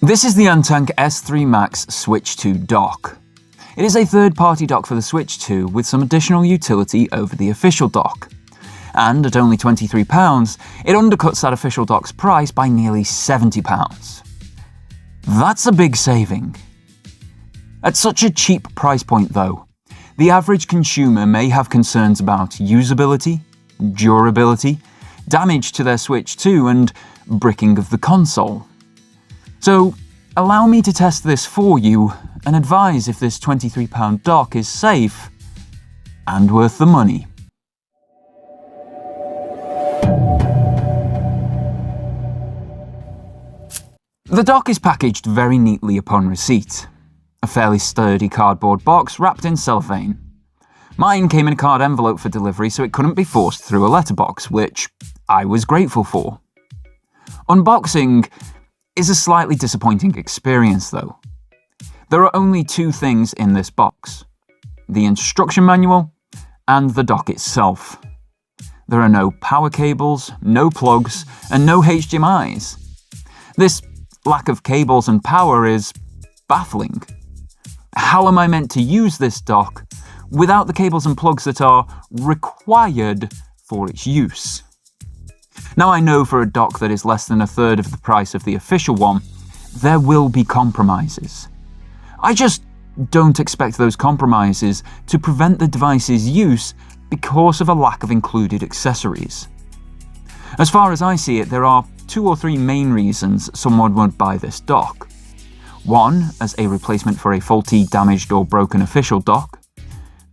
This is the Antank S3 Max Switch 2 dock. It is a third-party dock for the Switch 2 with some additional utility over the official dock. And at only £23, it undercuts that official dock's price by nearly £70. That's a big saving. At such a cheap price point though, the average consumer may have concerns about usability, durability, damage to their Switch 2 and bricking of the console. So, allow me to test this for you and advise if this £23 dock is safe and worth the money. The dock is packaged very neatly upon receipt. A fairly sturdy cardboard box wrapped in cellophane. Mine came in a card envelope for delivery so it couldn't be forced through a letterbox, which I was grateful for. Unboxing is a slightly disappointing experience though. There are only two things in this box: the instruction manual and the dock itself. There are no power cables, no plugs, and no HDMIs. This lack of cables and power is baffling. How am I meant to use this dock without the cables and plugs that are required for its use? Now I know for a dock that is less than a third of the price of the official one, there will be compromises. I just don't expect those compromises to prevent the device's use because of a lack of included accessories. As far as I see it, there are 2 or 3 main reasons someone would buy this dock. One, as a replacement for a faulty, damaged or broken official dock.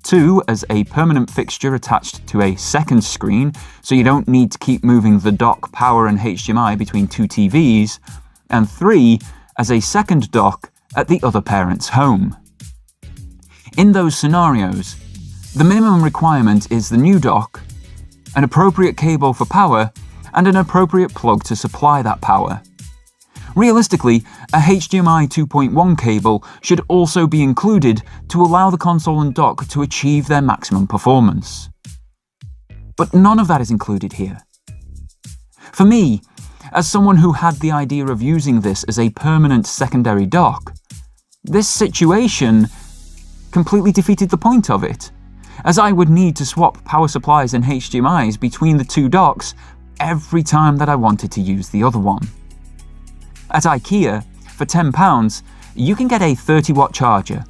2, as a permanent fixture attached to a second screen, so you don't need to keep moving the dock, power and HDMI between 2 TVs. And 3, as a second dock at the other parent's home. In those scenarios, the minimum requirement is the new dock, an appropriate cable for power, and an appropriate plug to supply that power. Realistically, a HDMI 2.1 cable should also be included to allow the console and dock to achieve their maximum performance. But none of that is included here. For me, as someone who had the idea of using this as a permanent secondary dock, this situation completely defeated the point of it, as I would need to swap power supplies and HDMIs between the two docks every time that I wanted to use the other one. At IKEA, for £10, you can get a 30-watt charger,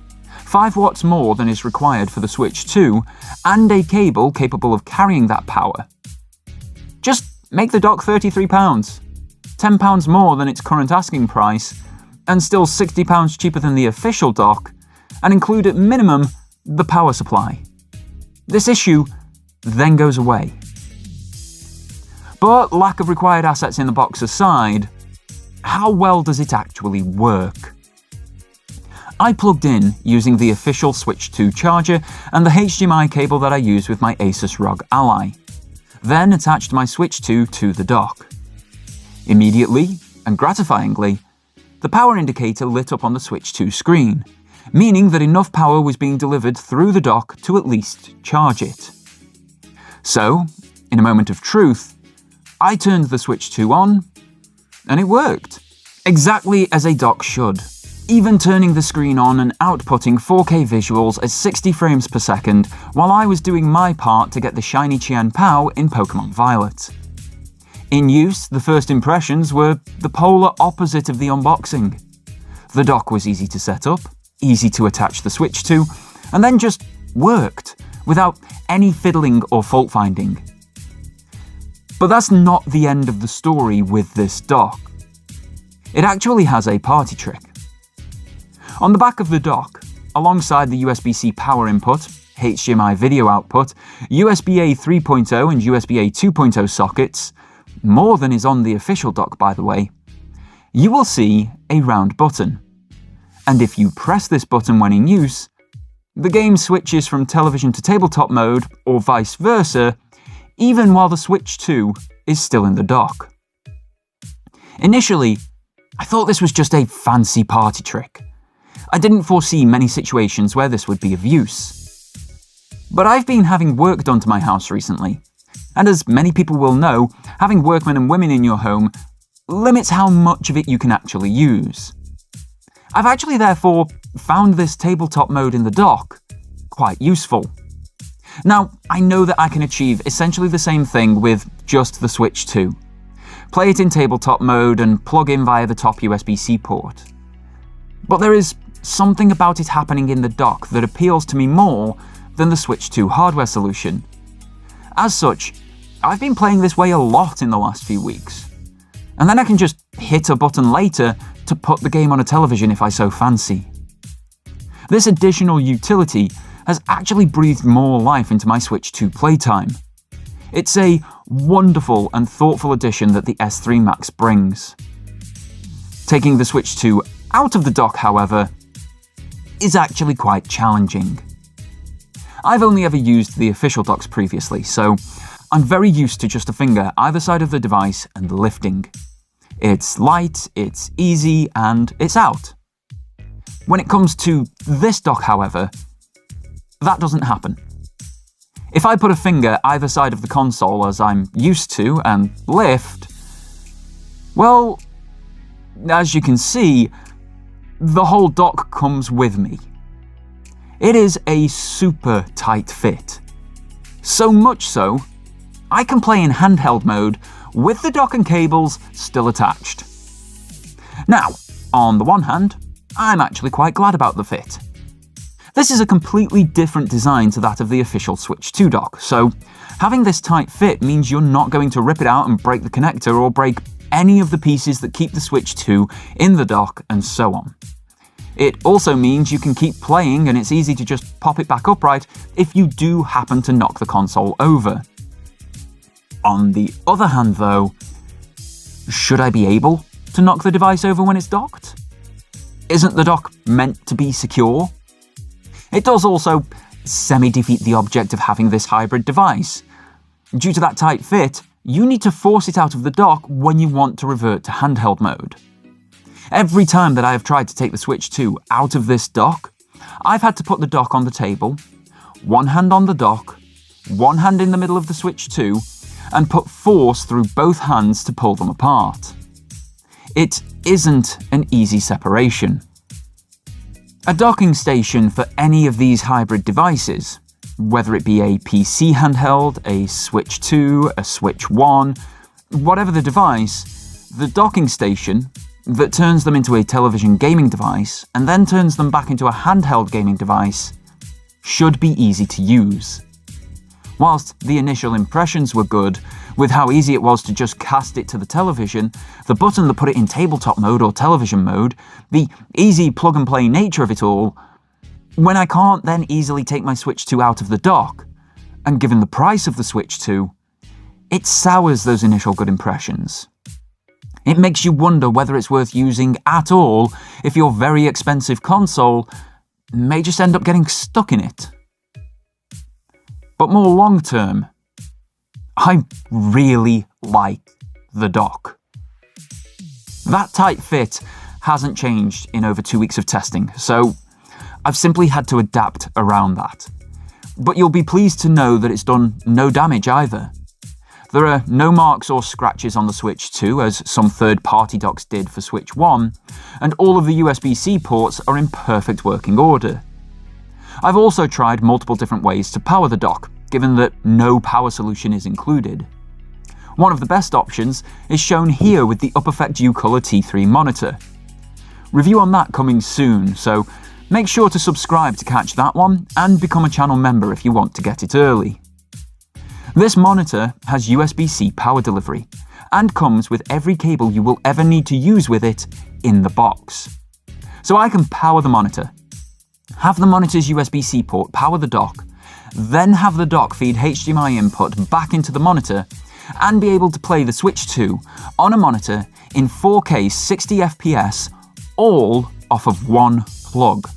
5 watts more than is required for the Switch 2, and a cable capable of carrying that power. Just make the dock £33, £10 more than its current asking price, and still £60 cheaper than the official dock, and include at minimum the power supply. This issue then goes away. But lack of required assets in the box aside, how well does it actually work? I plugged in using the official Switch 2 charger and the HDMI cable that I use with my Asus ROG Ally, then attached my Switch 2 to the dock. Immediately, and gratifyingly, the power indicator lit up on the Switch 2 screen, meaning that enough power was being delivered through the dock to at least charge it. So, in a moment of truth, I turned the Switch 2 on, and it worked. Exactly as a dock should, even turning the screen on and outputting 4K visuals at 60 frames per second while I was doing my part to get the shiny Qian Pao in Pokemon Violet. In use, the first impressions were the polar opposite of the unboxing. The dock was easy to set up, easy to attach the Switch to, and then just worked, without any fiddling or fault finding. But that's not the end of the story with this dock. It actually has a party trick. On the back of the dock, alongside the USB-C power input, HDMI video output, USB-A 3.0 and USB-A 2.0 sockets, more than is on the official dock by the way, you will see a round button. And if you press this button when in use, the game switches from television to tabletop mode, or vice versa, even while the Switch 2 is still in the dock. Initially, I thought this was just a fancy party trick. I didn't foresee many situations where this would be of use. But I've been having work done to my house recently, and as many people will know, having workmen and women in your home limits how much of it you can actually use. I've actually therefore found this tabletop mode in the dock quite useful. Now, I know that I can achieve essentially the same thing with just the Switch 2. Play it in tabletop mode and plug in via the top USB-C port. But there is something about it happening in the dock that appeals to me more than the Switch 2 hardware solution. As such, I've been playing this way a lot in the last few weeks. And then I can just hit a button later to put the game on a television if I so fancy. This additional utility has actually breathed more life into my Switch 2 playtime. It's a wonderful and thoughtful addition that the S3 Max brings. Taking the Switch 2 out of the dock, however, is actually quite challenging. I've only ever used the official docks previously, so I'm very used to just a finger either side of the device and lifting. It's light, it's easy, and it's out. When it comes to this dock, however, that doesn't happen. If I put a finger either side of the console as I'm used to and lift, well, as you can see, the whole dock comes with me. It is a super tight fit. So much so, I can play in handheld mode with the dock and cables still attached. Now, on the one hand, I'm actually quite glad about the fit. This is a completely different design to that of the official Switch 2 dock, so having this tight fit means you're not going to rip it out and break the connector or break any of the pieces that keep the Switch 2 in the dock and so on. It also means you can keep playing and it's easy to just pop it back upright if you do happen to knock the console over. On the other hand though, should I be able to knock the device over when it's docked? Isn't the dock meant to be secure? It does also semi-defeat the object of having this hybrid device. Due to that tight fit, you need to force it out of the dock when you want to revert to handheld mode. Every time that I have tried to take the Switch 2 out of this dock, I've had to put the dock on the table, one hand on the dock, one hand in the middle of the Switch 2, and put force through both hands to pull them apart. It isn't an easy separation. A docking station for any of these hybrid devices, whether it be a PC handheld, a Switch 2, a Switch 1, whatever the device, the docking station that turns them into a television gaming device and then turns them back into a handheld gaming device should be easy to use. Whilst the initial impressions were good, with how easy it was to just cast it to the television, the button that put it in tabletop mode or television mode, the easy plug-and-play nature of it all, when I can't then easily take my Switch 2 out of the dock, and given the price of the Switch 2, it sours those initial good impressions. It makes you wonder whether it's worth using at all if your very expensive console may just end up getting stuck in it. But more long-term, I really like the dock. That tight fit hasn't changed in over 2 weeks of testing, so I've simply had to adapt around that. But you'll be pleased to know that it's done no damage either. There are no marks or scratches on the Switch 2, as some third-party docks did for Switch 1, and all of the USB-C ports are in perfect working order. I've also tried multiple different ways to power the dock, given that no power solution is included. One of the best options is shown here with the UPPERFECT U-Color T3 monitor. Review on that coming soon, so make sure to subscribe to catch that one and become a channel member if you want to get it early. This monitor has USB-C power delivery and comes with every cable you will ever need to use with it in the box. So I can power the monitor, have the monitor's USB-C port power the dock, then have the dock feed HDMI input back into the monitor, and be able to play the Switch 2 on a monitor in 4K 60 FPS, all off of one plug.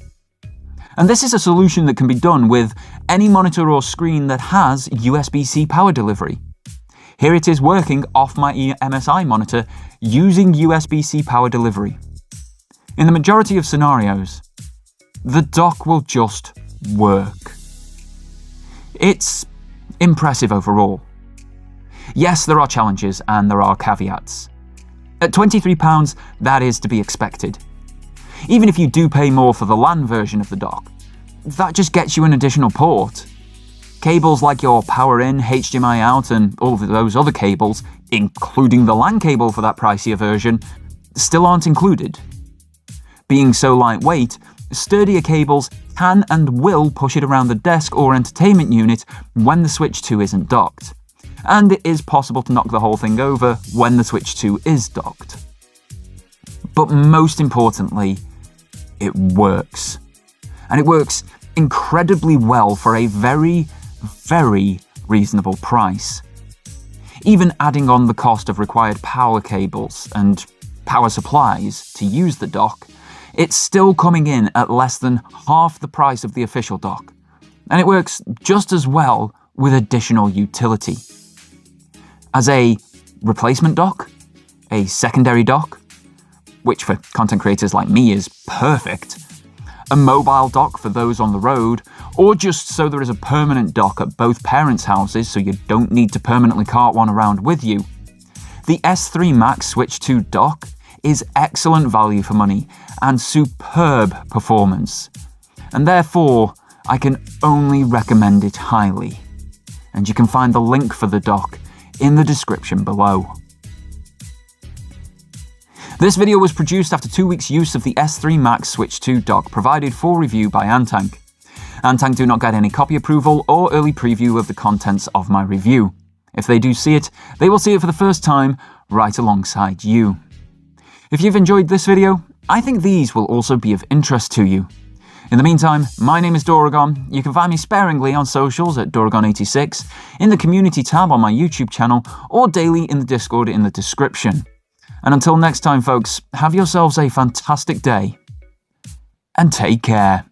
And this is a solution that can be done with any monitor or screen that has USB-C power delivery. Here it is working off my MSI monitor using USB-C power delivery. In the majority of scenarios, the dock will just work. It's impressive overall. Yes, there are challenges and there are caveats. At £23, that is to be expected. Even if you do pay more for the LAN version of the dock, that just gets you an additional port. Cables like your power in, HDMI out, and all of those other cables, including the LAN cable for that pricier version, still aren't included. Being so lightweight, sturdier cables can and will push it around the desk or entertainment unit when the Switch 2 isn't docked. And it is possible to knock the whole thing over when the Switch 2 is docked. But most importantly, it works. And it works incredibly well for a very, very reasonable price. Even adding on the cost of required power cables and power supplies to use the dock, it's still coming in at less than half the price of the official dock. And it works just as well with additional utility. As a replacement dock, a secondary dock, which for content creators like me is perfect, a mobile dock for those on the road, or just so there is a permanent dock at both parents' houses so you don't need to permanently cart one around with you, the S3 Max Switch 2 dock is excellent value for money and superb performance, and therefore I can only recommend it highly. And you can find the link for the dock in the description below. This video was produced after 2 weeks' use of the S3 Max Switch 2 dock provided for review by Antank. Antank do not get any copy approval or early preview of the contents of my review. If they do see it, they will see it for the first time right alongside you. If you've enjoyed this video, I think these will also be of interest to you. In the meantime, my name is Doragon. You can find me sparingly on socials at Doragon86, in the community tab on my YouTube channel, or daily in the Discord in the description. And until next time, folks, have yourselves a fantastic day, and take care.